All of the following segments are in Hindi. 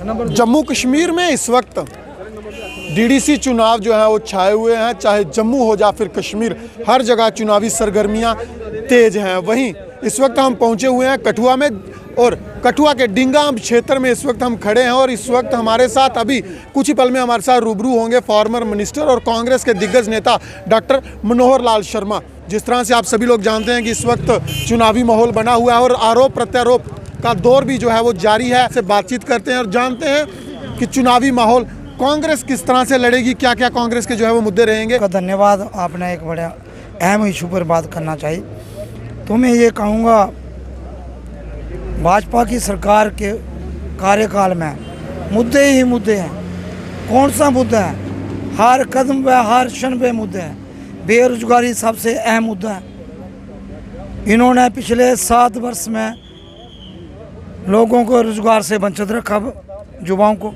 जम्मू कश्मीर में इस वक्त डीडीसी चुनाव जो है वो छाए हुए हैं। चाहे जम्मू हो या फिर कश्मीर, हर जगह चुनावी सरगर्मियां तेज हैं। वहीं इस वक्त हम पहुंचे हुए हैं कठुआ में, और कठुआ के डिंगाम क्षेत्र में इस वक्त हम खड़े हैं। और इस वक्त हमारे साथ अभी कुछ ही पल में हमारे साथ रूबरू होंगे फॉर्मर मिनिस्टर और कांग्रेस के दिग्गज नेता डॉक्टर मनोहर लाल शर्मा। जिस तरह से आप सभी लोग जानते हैं कि इस वक्त चुनावी माहौल बना हुआ है और आरोप प्रत्यारोप का दौर भी जो है वो जारी है। से बातचीत करते हैं और जानते हैं कि चुनावी माहौल कांग्रेस किस तरह से लड़ेगी, क्या क्या कांग्रेस के जो है वो मुद्दे रहेंगे। धन्यवाद, आपने एक बड़ा अहम इशू पर बात करना चाहिए। तो मैं ये कहूँगा, भाजपा की सरकार के कार्यकाल में मुद्दे ही मुद्दे हैं। कौन सा मुद्दा है? हर कदम पे, हर क्षण पे मुद्दे हैं। बेरोजगारी सबसे अहम मुद्दा है। इन्होंने पिछले 7 वर्ष में लोगों को रोजगार से वंचित रखा, युवाओं को,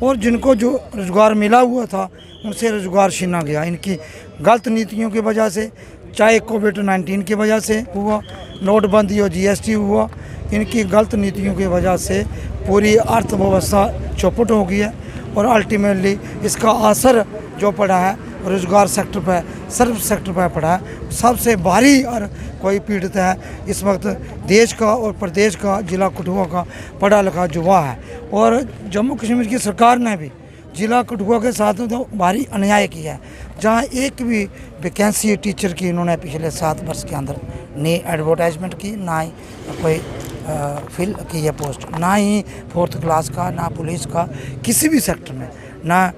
और जिनको जो रोजगार मिला हुआ था उनसे रोजगार छीना गया। इनकी गलत नीतियों की वजह से, चाहे कोविड-19 की वजह से हुआ, नोटबंदी और जीएसटी हुआ, इनकी गलत नीतियों की वजह से पूरी अर्थव्यवस्था चौपट हो गई है। और अल्टीमेटली इसका असर जो पड़ा है रोजगार सेक्टर पर, सर्व सेक्टर पर पड़ा है। सबसे भारी और कोई पीड़ित है इस वक्त देश का और प्रदेश का, जिला कठुआ का पढ़ा लिखा युवा है। और जम्मू कश्मीर की सरकार ने भी जिला कठुआ के साथ तो भारी अन्याय किया है। जहाँ एक भी वैकेंसी टीचर की इन्होंने पिछले 7 वर्ष के अंदर नहीं एडवर्टाइजमेंट की, ना ही कोई फिल की है पोस्ट, ना ही 4th क्लास का, ना पुलिस का, किसी भी सेक्टर में, ना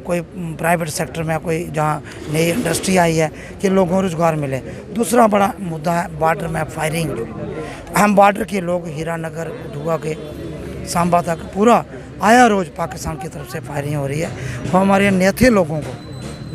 कोई प्राइवेट सेक्टर में कोई जहाँ नई इंडस्ट्री आई है कि लोगों को रोजगार मिले। दूसरा बड़ा मुद्दा है बॉर्डर में फायरिंग। हम बॉर्डर के लोग हीरानगर, कठुआ के सांबा तक पूरा आया रोज़ पाकिस्तान की तरफ से फायरिंग हो रही है। तो हमारे नेथे लोगों को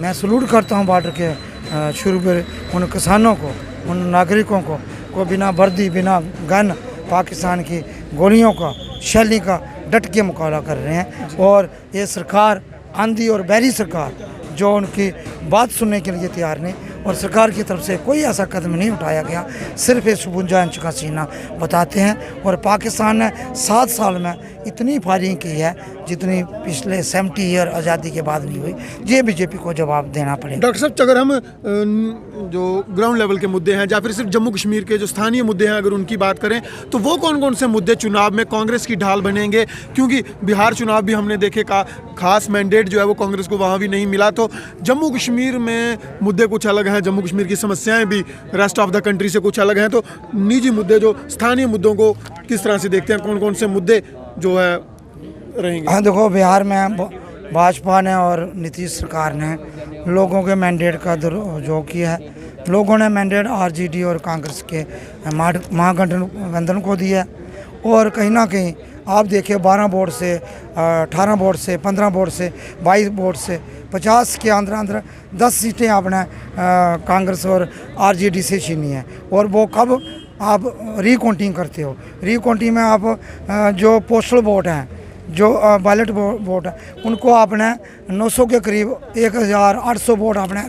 मैं सलूट करता हूँ, बॉर्डर के शुरू पर उन किसानों को, उन नागरिकों को बिना वर्दी, बिना गन पाकिस्तान की गोलियों का, शैली का डट के मुकाबला कर रहे हैं। और ये सरकार, आंधी और बहरी सरकार, जो उनकी बात सुनने के लिए तैयार नहीं, और सरकार की तरफ से कोई ऐसा कदम नहीं उठाया गया। सिर्फ ये 52 इंच का सीना बताते हैं। और पाकिस्तान ने 7 साल में इतनी फायरिंग की है जितनी पिछले 70 ईयर आज़ादी के बाद नहीं हुई। ये बीजेपी को जवाब देना पड़ेगा। डॉक्टर साहब, अगर हम जो ग्राउंड लेवल के मुद्दे हैं या फिर सिर्फ जम्मू कश्मीर के जो स्थानीय मुद्दे हैं अगर उनकी बात करें, तो वो कौन कौन से मुद्दे चुनाव में कांग्रेस की ढाल बनेंगे? क्योंकि बिहार चुनाव भी हमने देखे का खास मैंडेट जो है वो कांग्रेस को वहाँ भी नहीं मिला। तो जम्मू कश्मीर में मुद्दे कुछ अलग हैं, जम्मू कश्मीर की समस्याएं भी रेस्ट ऑफ द कंट्री से कुछ अलग हैं। तो निजी मुद्दे, जो स्थानीय मुद्दों को किस तरह से देखते हैं, कौन कौन से मुद्दे जो है रहेंगे? हाँ, देखो, बिहार में भाजपा ने और नीतीश सरकार ने लोगों के मैंडेट का जो किया है। लोगों ने मैंडेट आरजेडी और कांग्रेस के महागठबंधन को दिया है। और कहीं ना कहीं आप देखिए, 12 बोर्ड से, 18 बोर्ड से, 15 बोर्ड से, 22 बोर्ड से, 50 के अंदर 10 सीटें आपने कांग्रेस और आरजेडी से छीनी है। और वो कब आप रिकाउंटिंग करते हो? रिकाउंटिंग में आप जो पोस्टल वोट हैं, जो बैलेट वोट है, उनको आपने 900 के करीब 1800 वोट आपने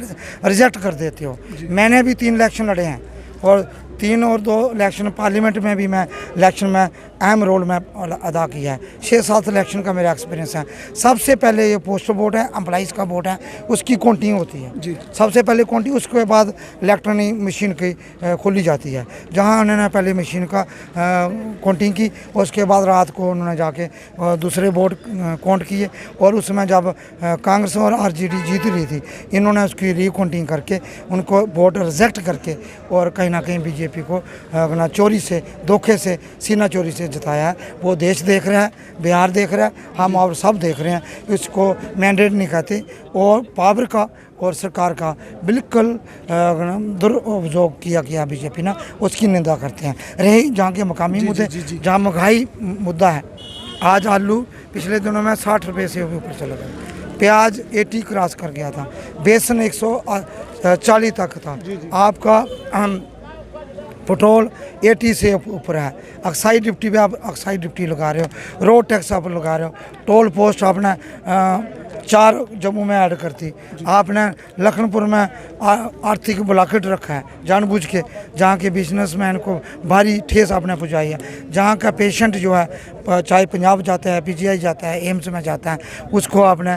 रिजेक्ट कर देते हो। मैंने भी 3 इलेक्शन लड़े हैं, और 3 और 2 इलेक्शन पार्लियामेंट में भी मैं इलेक्शन में अहम रोल में अदा किया है। 6-7 इलेक्शन का मेरा एक्सपीरियंस है। सबसे पहले ये पोस्टल वोट है, एम्प्लॉइज़ का वोट है, उसकी काउंटिंग होती है जी। सबसे पहले काउंटिंग, उसके बाद इलेक्ट्रॉनिक मशीन की खोली जाती है, जहां उन्होंने पहले मशीन का काउंटिंग की। उसके बाद रात को उन्होंने जाके दूसरे वोट काउंट किए। और उसमें जब कांग्रेस और आरजेडी जीत रही थी, इन्होंने उसकी रिकाउंटिंग करके उनको वोट रिजेक्ट करके, और कहीं ना कहीं बीजेपी को चोरी से, धोखे से, सीना चोरी से जिताया है। वो देश देख रहा है, बिहार देख रहा है, हम और सब देख रहे हैं। इसको मैंडेट नहीं कहते। और पावर का और सरकार का बिल्कुल दुरुपयोग किया गया बीजेपी ने, उसकी निंदा करते हैं। रही जहाँ के मकामी मुद्दे, जहाँ महंगाई मुद्दा है, आज आलू पिछले दिनों में 60 रुपये से ऊपर चला गया, प्याज 80 क्रॉस कर गया था, बेसन 140 तक था। आपका पेट्रोल 80 से ऊपर है। एक्साइज ड्यूटी पे आप एक्साइज ड्यूटी लगा रहे हो, रोड टैक्स आप लगा रहे हो, टोल पोस्ट आपने 4 जम्मू में ऐड करती। आपने लखनपुर में आर्थिक ब्लॉकेट रखा है जानबूझ के, जहाँ के बिजनेसमैन को भारी ठेस आपने पहुँचाई है। जहाँ का पेशेंट जो है चाहे पंजाब जाता है, PGI जाता है, एम्स में जाता है, उसको आपने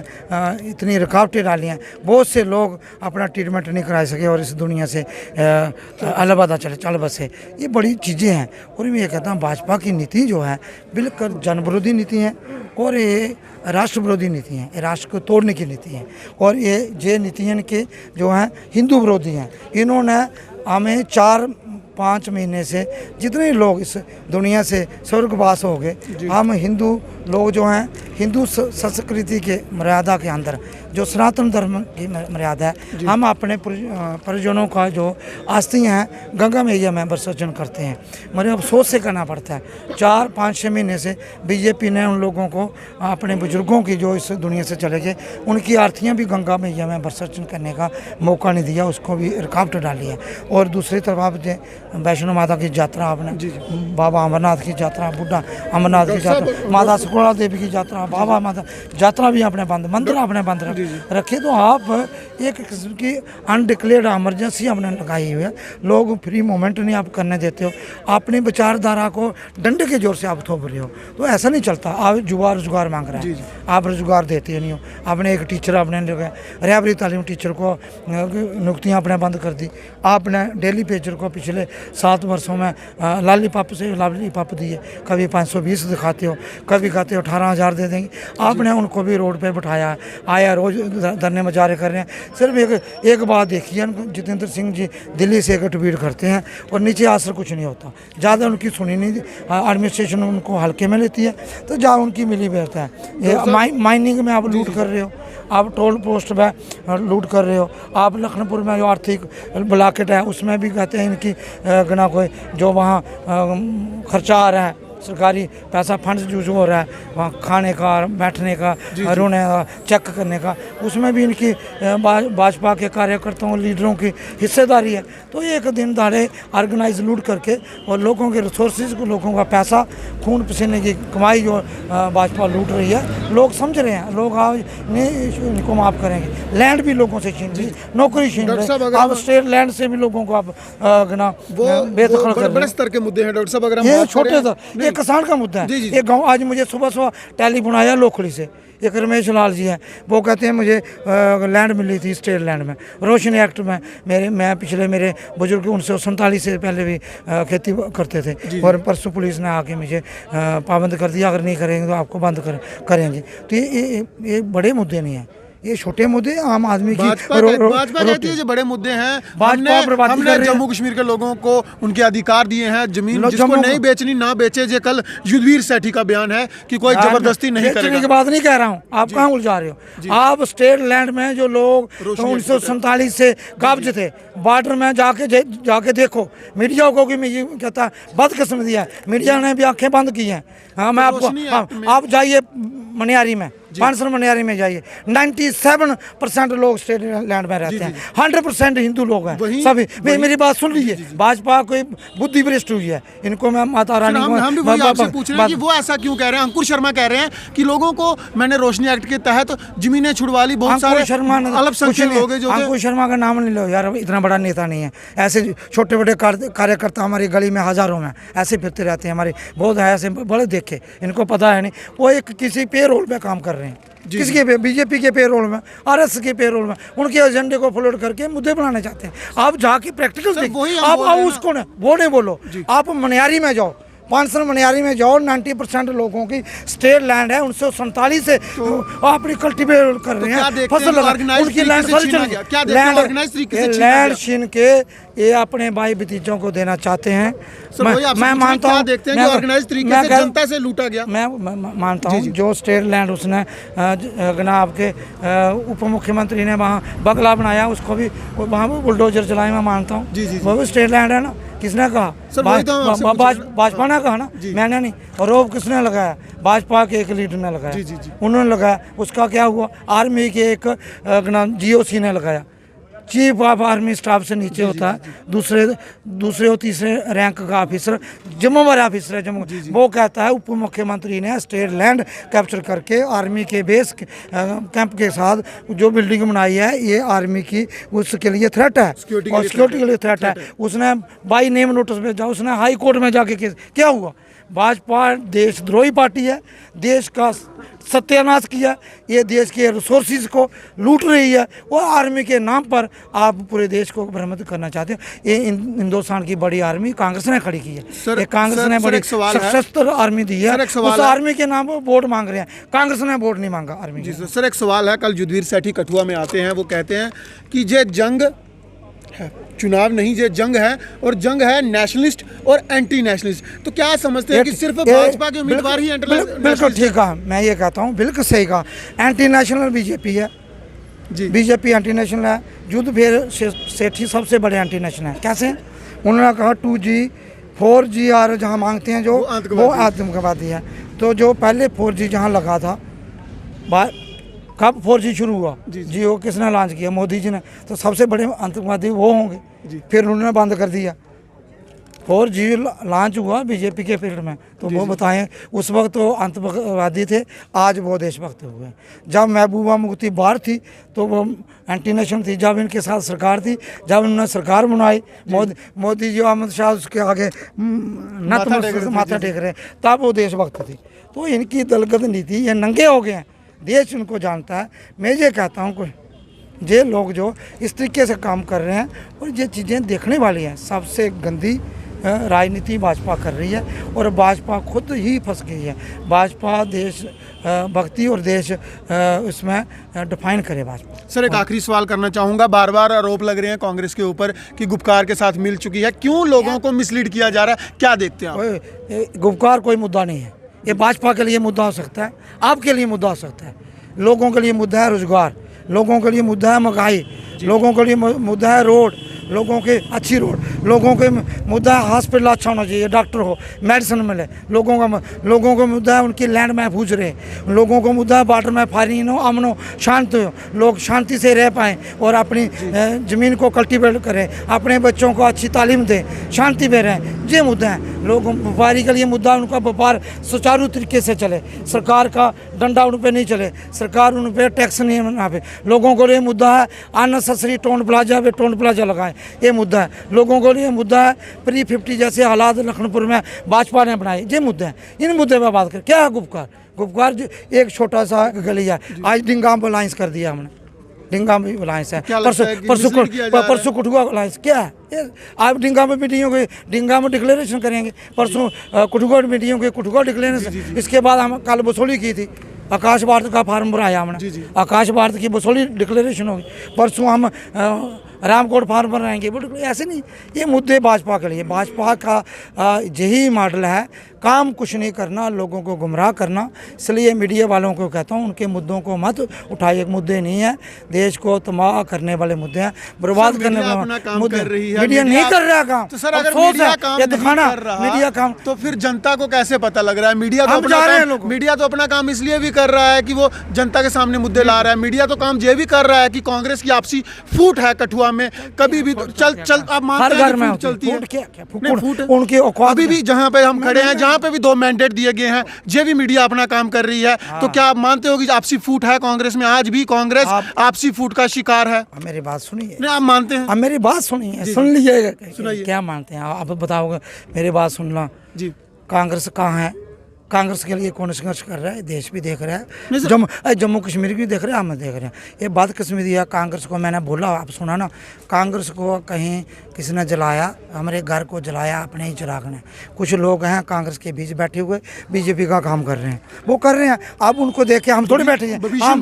इतनी रुकावटें डाली हैं। बहुत से लोग अपना ट्रीटमेंट नहीं करा सके और इस दुनिया से अलविदा चल बसे। ये बड़ी चीज़ें हैं और मैं ये कहता हूँ भाजपा की नीति जो है बिल्कुल जन विरोधी नीति है और ये राष्ट्र विरोधी नीति हैं, ये राष्ट्र को तोड़ने की नीति हैं और ये नीतियाँ के जो हैं हिंदू विरोधी हैं। इन्होंने हमें 4-5 महीने से जितने लोग इस दुनिया से स्वर्गवास हो गए, हम हिंदू लोग जो हैं हिंदू संस्कृति के मर्यादा के अंदर जो सनातन धर्म की मर्यादा है, हम अपने परिजनों का जो अस्थि हैं गंगा मैया में विसर्जन करते हैं। मुझे अफसोस से करना पड़ता है 4-5-6 महीने से बीजेपी ने उन लोगों को अपने बुजुर्गों की जो इस दुनिया से चले गए उनकी आरतियाँ भी गंगा मैया में विसर्जन करने का मौका नहीं दिया, उसको भी रुकावट डाली है। और दूसरी तरफ आप वैष्णो माता की यात्रा आपने, बाबा अमरनाथ की यात्रा, बुढ़ा अमरनाथ की यात्रा, माता सुकोड़ा देवी की यात्रा, बाबा माता यात्रा भी आपने बंद, मंदिर आपने बंद रखे। तो आप एक किस्म की अनडिक्लेयर्ड इमरजेंसी आपने लगाई हुई है। लोग फ्री मूवमेंट नहीं आप करने देते हो, अपनी विचारधारा को डंडे के जोर से आप थोप रहे हो, तो ऐसा नहीं चलता। आप युवा रोजगार मांग रहा है, आप रोजगार देते नहीं हो। आपने एक टीचर आपने लगाया, रहबरी तालीम टीचर को नियुक्तियाँ आपने बंद कर दी। आपने डेली पेजर को पिछले 7 वर्षों में लालीपॉप से लालीपॉप दिए, कभी 520 दिखाते हो, कभी कहते हो 18,000 दे देंगे। आपने उनको भी रोड पे बिठाया, आया रोज धरने मुजाहरे कर रहे हैं। सिर्फ एक बात देखिए, जितेंद्र सिंह जी दिल्ली से एक ट्वीट करते हैं और नीचे असर कुछ नहीं होता, ज़्यादा उनकी सुनी नहीं, एडमिनिस्ट्रेशन उनको हल्के में लेती है, तो जहाँ उनकी मिली बैठता है। माइनिंग में आप लूट कर रहे हो, आप टोल पोस्ट में लूट कर रहे हो, आप लखनपुर में जो आर्थिक ब्लॉकेट है उसमें भी कहते हैं इनकी गना कोई जो वहाँ खर्चा आ रहा है, सरकारी पैसा फंड यूज हो रहा है वहाँ खाने का, बैठने का, रोने का, चेक करने का, उसमें भी इनकी भाजपा के कार्यकर्ताओं लीडरों की हिस्सेदारी है। तो एक दिन दाड़े ऑर्गेनाइज लूट करके और लोगों के रिसोर्सेज को, लोगों का पैसा, खून पसीने की कमाई जो भाजपा लूट रही है, लोग समझ रहे हैं। लोग आज नहीं इनको माफ़ करेंगे। लैंड भी लोगों से छीन ली, नौकरी छीन ली, अब स्टेट लैंड से भी लोगों को आप बेदखल कर, बड़े स्तर के मुद्दे हैं डॉक्टर साहब। अगर ये छोटे तो ये किसान का मुद्दा है। एक गांव आज मुझे सुबह टेलीफोन आया लोखड़ी से, एक रमेश लाल जी हैं, वो कहते हैं मुझे लैंड मिली थी स्टेट लैंड में, रोशनी एक्ट में। मैं पिछले मेरे बुजुर्ग 1947 से पहले भी खेती करते थे और परसों पुलिस ने आके मुझे पाबंद कर दिया, अगर नहीं करेंगे तो आपको बंद करेंगे। तो ये बड़े मुद्दे नहीं हैं, ये छोटे मुद्दे आम आदमी की। भाजपा कहती है जो बड़े मुद्दे हैं, हमने जम्मू कश्मीर के लोगों को उनके अधिकार दिए हैं, जमीन जिसको नहीं बेचनी ना बेचे। जो कल युद्धवीर सेठी का बयान है कि कोई जबरदस्ती नहीं करेगा। बेचने की बात नहीं कह रहा हूँ, आप कहाँ उलझा रहे हो। आप स्टेट लैंड में जो लोग 1947 से काब्ज थे, बॉर्डर में जाके देखो। मीडिया को भी मैं ये कहता बदकिस्मती है, मीडिया ने भी आंखें बंद की हैं। हाँ, मैं आपको, आप जाइए मनियारी में, पानसर मनियारी में जाइए, 97% लोग स्टेट लैंड में रहते हैं, 100% हिंदू लोग हैं सभी। मेरी बात सुन लीजिए, भाजपा कोई बुद्धि भ्रष्ट हुई है, इनको मैं माता रानी हम भी वही आपसे पूछ रहे हैं कि वो ऐसा क्यों कह रहे हैं। अंकुर शर्मा कह रहे हैं कि लोगों को मैंने रोशनी एक्ट के तहत जमीनें छुड़वा ली। बहुत सारे अल्पसंख्यक लोग हैं जो, अंकुर शर्मा का नाम नहीं लो यार, इतना बड़ा नेता नहीं है। ऐसे छोटे बड़े कार्यकर्ता हमारी गली में हजारों में ऐसे फिरते रहते हैं, हमारे बहुत है ऐसे बड़े देखे, इनको पता है नहीं। वो एक किसी पे रोल पे काम कर रहे हैं, किसके पे, बीजेपी के पेरोल में, आरएस के पेरोल में, उनके एजेंडे को फ्लोट करके मुद्दे बनाने चाहते हैं। आप जाके प्रैक्टिकल आप उसको ना वो नहीं बोलो, आप मनियारी में जाओ, पानसर मनियारी में जाओ, 90% लोगों की स्टेट लैंड है, 1947 से अपनी कल्टीवेट कर रहे हैं, फसल लगा, उनकी लैंड छीन के ये अपने भाई भतीजों को देना चाहते हैं। मैं मानता हूँ जनता से लूटा गया। मैं मानता हूँ जो स्टेट लैंड उसने आपके उप मुख्यमंत्री ने वहाँ बगला बनाया, उसको भी वहाँ बुलडोजर चलाए, मैं मानता हूँ वो भी स्टेट लैंड है ना। किसने कहा? भाजपा ने कहा ना, मैंने नहीं। और रोब किसने लगाया? भाजपा के एक लीडर ने लगाया, उन्होंने लगाया। उसका क्या हुआ? आर्मी के एक GOC ने लगाया, चीफ ऑफ आर्मी स्टाफ से नीचे होता है, दूसरे और तीसरे रैंक का ऑफिसर, जिम्मेवार ऑफिसर है जम्मू। वो कहता है उप मुख्यमंत्री ने स्टेट लैंड कैप्चर करके आर्मी के बेस कैंप के साथ जो बिल्डिंग बनाई है ये आर्मी की उसके लिए थ्रेट है और सिक्योरिटी के लिए थ्रेट है। उसने बाई नेम नोटिस भेजा, उसने हाई कोर्ट में जाके केस, क्या हुआ? भाजपा देशद्रोही पार्टी है, देश का सत्यानाश किया, ये देश के रिसोर्सेज को लूट रही है और आर्मी के नाम पर आप पूरे देश को भ्रमित करना चाहते हो। ये हिंदुस्तान की बड़ी आर्मी कांग्रेस ने खड़ी की है। ये कांग्रेस ने बड़ी सशस्त्र आर्मी दी है, उस आर्मी के नाम पर वोट मांग रहे हैं, कांग्रेस ने वोट नहीं मांगा आर्मी जी सर, एक सवाल है। कल युद्धवीर सेठी कठुआ में आते हैं, वो कहते हैं कि ये जंग है, चुनाव नहीं, ये जंग है और जंग है नेशनलिस्ट और एंटी नेशनलिस्ट। तो क्या समझते हैं कि सिर्फ भाजपा के उम्मीदवार ही बिल्कुल ठीक कहा, मैं ये कहता हूँ बिल्कुल सही कहा। एंटी नेशनल बीजेपी है जी, बीजेपी एंटी नेशनल है। युद्धवीर सेठी सबसे बड़े एंटी नेशनल है। कैसे? उन्होंने कहा 2G 4G और जहाँ मांगते हैं जो वो आतंकवादी है। तो जो पहले 4G जहाँ लगा था, कब 4G शुरू हुआ? जी वो किसने लॉन्च किया? मोदी जी ने। तो सबसे बड़े आतंकवादी वो होंगे। फिर उन्होंने बंद कर दिया। 4G लॉन्च हुआ बीजेपी के पीरियड में, तो वो बताएं उस वक्त तो आतंकवादी थे, आज वो देशभक्त हुए। जब महबूबा मुफ्ती बाहर थी तो वो एंटी नेशनल थी, जब इनके साथ सरकार थी, जब उन्होंने सरकार बनाई, मोदी जी अमित शाह उसके आगे माथा टेक रहे, तब वो देशभक्त थी। तो इनकी दलगत नीति, ये नंगे हो गए हैं, देश उनको जानता है। मैं ये कहता हूँ कोई ये लोग जो इस तरीके से काम कर रहे हैं और ये चीज़ें देखने वाली हैं। सबसे गंदी राजनीति भाजपा कर रही है और भाजपा खुद ही फंस गई है। भाजपा देश भक्ति और देश इसमें डिफाइन करे भाजपा। सर एक आखिरी सवाल करना चाहूँगा। बार बार आरोप लग रहे हैं कांग्रेस के ऊपर कि गुपकार के साथ मिल चुकी है, क्यों लोगों को मिसलीड किया जा रहा है, क्या देखते हैं आप? गुपकार कोई मुद्दा नहीं है, ये भाजपा के लिए मुद्दा हो सकता है, आपके लिए मुद्दा हो सकता है। लोगों के लिए मुद्दा है रोजगार, लोगों के लिए मुद्दा है महंगाई, लोगों के लिए मुद्दा है रोड, लोगों के अच्छी रोड, लोगों के मुद्दा है हॉस्पिटल अच्छा होना चाहिए, डॉक्टर हो, मेडिसिन मिले, लोगों का मुद्दा है उनकी लैंड महफूज रहे, लोगों को मुद्दा है बॉर्डर में फायरिंग हो, अमन हो, शांत हो, लोग शांति से रह पाएँ और अपनी ज़मीन को कल्टीवेट करें, अपने बच्चों को अच्छी तालीम दें, शांति में रहें। ये मुद्दा है। लोगों व्यापारी के लिए मुद्दा उनका व्यापार सुचारू तरीके से चले, सरकार का डंडा उन पर नहीं चले, सरकार उन पर टैक्स नहीं बनावे। लोगों को लिए मुद्दा है अननेसेसरी टोन प्लाजा पे टोन प्लाजा लगाएं, ये मुद्दा है। लोगों को लिए मुद्दा है प्री 50 जैसे हालात लखनपुर में भाजपा ने बनाए, ये मुद्दे हैं। इन मुद्दे पर बात करें। क्या है गुपकार? गुपकार एक छोटा सा गली है, आज डिंगाम अलायंस कर दिया हमने, डिंगाम अलायंस है, परसों कठुआ अलायंस क्या है? आप डिंगा में मीटिंग होगी, डिंगा में डिक्लेरेशन करेंगे, परसों कठुआ मीटिंग होगी, कठुआ डिक्लेरेशन। इसके बाद हम कल बसोली की थी, आकाश भारत का फार्म भराया हमने, आकाश भारत की बसोली डिक्लेरेशन होगी, परसों हम रामकोट फार्म पर रहेंगे। वो ऐसे नहीं, ये मुद्दे भाजपा के लिए, भाजपा का यही मॉडल है, काम कुछ नहीं करना, लोगों को गुमराह करना। इसलिए मीडिया वालों को कहता हूँ उनके मुद्दों को मत उठाइए, मुद्दे नहीं है, देश को तबाह करने वाले मुद्दे हैं, बर्बाद करने वाले मुद्दे। मीडिया नहीं कर रहा काम, तो सर अगर मीडिया काम दिखाना मीडिया काम, तो फिर जनता को कैसे पता लग रहा है? मीडिया तो अपना काम इसलिए भी कर रहा है कि वो जनता के सामने मुद्दे ला रहा है। मीडिया तो काम ये भी कर रहा है कि कांग्रेस की आपसी फूट है कठुआ में, कभी भी चल आप मानते हैं कि फूट चलती है, फूट उनके अभी भी जहाँ पे हम खड़े हैं, जहाँ पे भी 2 मैंडेट दिए गए हैं, ये भी मीडिया अपना काम कर रही है। तो क्या आप मानते हो कि आपसी फूट है कांग्रेस में? आज भी कांग्रेस आपसी फूट का शिकार है? मेरी बात सुनिए। नहीं आप मानते हैं? अब मेरी बात सुनिए, सुन लीजिएगा, क्या मानते हैं आप बताओगे? मेरी बात सुनना जी। कांग्रेस कहाँ है? कांग्रेस के लिए कौन संघर्ष कर रहा है? देश भी देख रहा है, जम्मू कश्मीर भी देख रहे हैं, हम देख रहे हैं। ये बात किसमें दिया? कांग्रेस को मैंने बोला, आप सुना ना, कांग्रेस को कहीं किसी ने जलाया, हमारे घर को जलाया अपने ही चिराग ने। कुछ लोग हैं कांग्रेस के बीच बैठे हुए बीजेपी का काम कर रहे हैं, वो कर रहे हैं। अब उनको देख के हम थोड़ी बैठे हैं, हम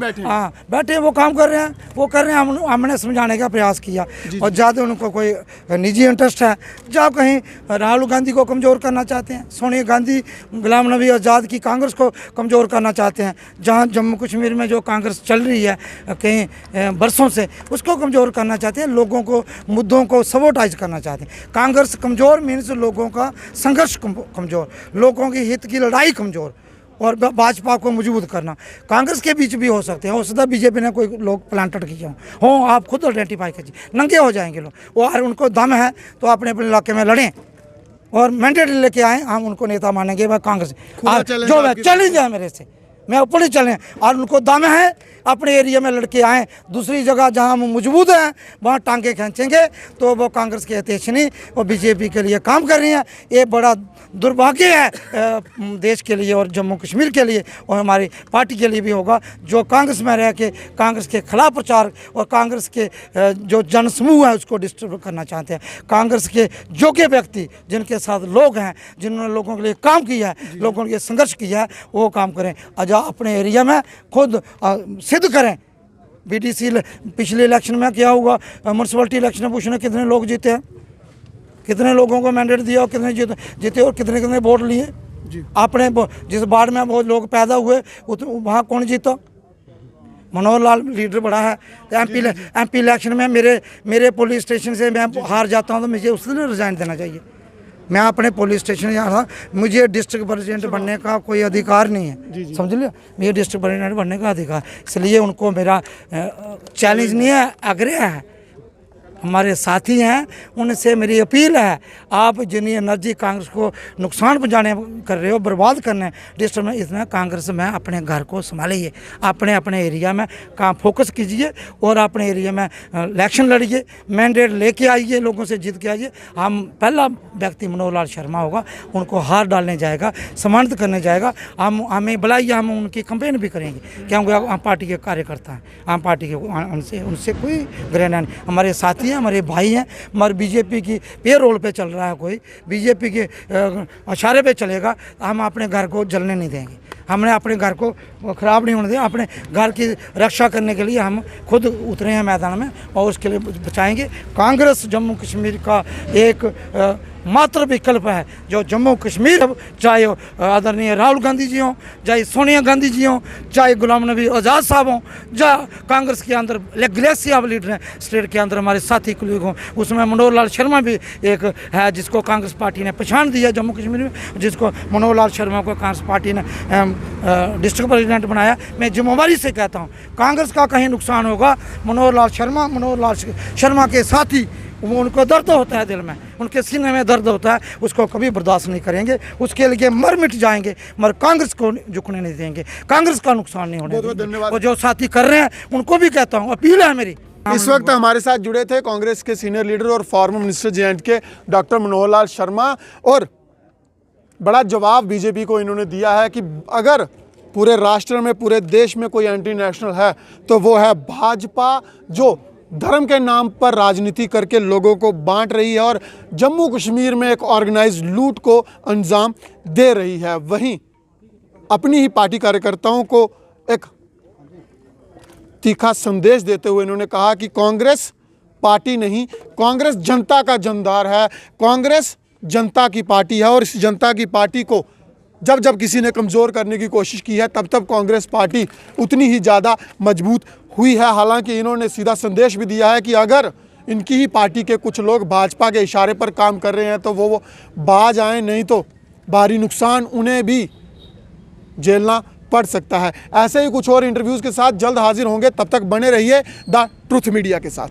बैठे, वो काम कर रहे हैं, वो कर रहे हैं। हमने समझाने का प्रयास किया और ज़्यादा उनको कोई निजी इंटरेस्ट है, जब कहीं राहुल गांधी को कमज़ोर करना चाहते हैं, सोनिया गांधी, गुलाम नबी आज़ाद की कांग्रेस को कमज़ोर करना चाहते हैं, जहां जम्मू कश्मीर में जो कांग्रेस चल रही है कई बरसों से, उसको कमज़ोर करना चाहते हैं, लोगों को मुद्दों को सबोटाइज करना चाहते हैं। कांग्रेस कमज़ोर मीन्स लोगों का संघर्ष कमज़ोर, लोगों की हित की लड़ाई कमज़ोर, और भाजपा को मजबूत करना। कांग्रेस के बीच भी हो सकते हैं, हो सकता है बीजेपी ने कोई लोग प्लांटेड किए हों, आप खुद आइडेंटिफाई कीजिए, नंगे हो जाएंगे लोग। और उनको दम है तो अपने अपने इलाके में लड़ें और मैंडेट लेके आए, हम उनको नेता मानेंगे। वह कांग्रेस जो चैलेंज है मेरे से, मैं ऊपर ही चलें, और उनको दम है अपने एरिया में लड़के आएँ। दूसरी जगह जहाँ हम मजबूत हैं वहाँ टांगे खींचेंगे तो वो कांग्रेस के अध्यक्ष नहीं, वो बीजेपी के लिए काम कर रही हैं। ये बड़ा दुर्भाग्य है देश के लिए और जम्मू कश्मीर के लिए और हमारी पार्टी के लिए भी होगा, जो कांग्रेस में रह के कांग्रेस के खिलाफ प्रचार और कांग्रेस के जो जनसमूह है उसको डिस्टर्ब करना चाहते हैं। कांग्रेस के योग्य व्यक्ति जिनके साथ लोग हैं, जिन्होंने लोगों के लिए काम किया है, लोगों के लिए संघर्ष किया है, वो काम करें। अजा अपने एरिया में खुद सिद्ध करें। बीडीसी पिछले इलेक्शन में क्या हुआ, म्यूनसिपलिटी इलेक्शन में पूछना कितने लोग जीते हैं, कितने लोगों को मैंडेट दिया और कितने जीते और कितने कितने वोट लिए। आपने जिस वार्ड में बहुत लोग पैदा हुए वहाँ कौन जीता? मनोहर लाल लीडर बड़ा है। एमपी इलेक्शन में मेरे पुलिस स्टेशन से मैं हार जाता हूँ तो मुझे उस दिन रिजाइन देना चाहिए। मैं अपने पुलिस स्टेशन जा रहा, मुझे डिस्ट्रिक्ट प्रेसिडेंट बनने का कोई अधिकार नहीं है, समझ लिया, मुझे डिस्ट्रिक्ट प्रेसिडेंट बनने का अधिकार, इसलिए उनको मेरा चैलेंज नहीं है, आग्रह है। हमारे साथी हैं, उनसे मेरी अपील है, आप जितनी एनर्जी कांग्रेस को नुकसान पहुंचाने कर रहे हो, बर्बाद करने डिस्ट्रिक्ट में, इतना कांग्रेस में अपने घर को संभालिए, अपने अपने एरिया में काम फोकस कीजिए और अपने एरिया में इलेक्शन लड़िए, मैंडेट लेके आइए, लोगों से जीत के आइए। हम पहला व्यक्ति मनोहर लाल शर्मा होगा, उनको हार डालने जाएगा, सम्मानित करने जाएगा। हम हमें बुलाइए, हम उनकी कंपेन भी करेंगे, क्योंकि आम पार्टी के कार्यकर्ता हैं, आम पार्टी के उनसे कोई ग्रहण नहीं। हमारे साथी हैं, हमारे भाई हैं, हमारे बीजेपी की पे रोल पे चल रहा है, कोई बीजेपी के इशारे पे चलेगा, हम अपने घर को जलने नहीं देंगे, हमने अपने घर को ख़राब नहीं होने दिया। अपने घर की रक्षा करने के लिए हम खुद उतरे हैं मैदान में और उसके लिए बचाएंगे। कांग्रेस जम्मू कश्मीर का एक मात्र विकल्प है जो जम्मू कश्मीर, चाहे आदरणीय राहुल गांधी जी हों, चाहे सोनिया गांधी जी हों, चाहे गुलाम नबी आज़ाद साहब हों, या कांग्रेस के अंदर गैलेक्सी ऑफ लीडर हैं स्टेट के अंदर हमारे साथी कुलीग हों, उसमें मनोहर लाल शर्मा भी एक है जिसको कांग्रेस पार्टी ने पहचान दिया जम्मू कश्मीर में, जिसको मनोहर लाल शर्मा को कांग्रेस पार्टी ने डिस्ट्रिक्ट प्रेसिडेंट बनाया। मैं जिम्मेवारी से कहता हूँ, कांग्रेस का कहीं नुकसान होगा, मनोहर लाल शर्मा के साथी, वो उनको दर्द होता है दिल में, उनके सीने में दर्द होता है, उसको कभी बर्दाश्त नहीं करेंगे, उसके लिए मर मिट जाएंगे, मगर कांग्रेस को झुकने नहीं देंगे, कांग्रेस का नुकसान नहीं होने देंगे। धन्यवाद। और जो साथी कर रहे हैं उनको भी कहता हूँ, अपील है मेरी। इस वक्त हमारे साथ जुड़े थे कांग्रेस के सीनियर लीडर और former minister J&K doctor Manohar Lal Sharma, और बड़ा जवाब बीजेपी को इन्होंने दिया है कि अगर पूरे राष्ट्र में, पूरे देश में कोई एंटी नेशनल है तो वो है भाजपा, जो धर्म के नाम पर राजनीति करके लोगों को बांट रही है और जम्मू कश्मीर में एक ऑर्गेनाइज्ड लूट को अंजाम दे रही है। वहीं अपनी ही पार्टी कार्यकर्ताओं को एक तीखा संदेश देते हुए इन्होंने कहा कि कांग्रेस पार्टी नहीं, कांग्रेस जनता का जनदार है, कांग्रेस जनता की पार्टी है और इस जनता की पार्टी को जब जब किसी ने कमज़ोर करने की कोशिश की है तब तब कांग्रेस पार्टी उतनी ही ज़्यादा मजबूत हुई है। हालांकि इन्होंने सीधा संदेश भी दिया है कि अगर इनकी ही पार्टी के कुछ लोग भाजपा के इशारे पर काम कर रहे हैं तो वो बाज आए, नहीं तो भारी नुकसान उन्हें भी झेलना पड़ सकता है। ऐसे ही कुछ और इंटरव्यूज़ के साथ जल्द हाजिर होंगे, तब तक बने रहिए द ट्रुथ मीडिया के साथ।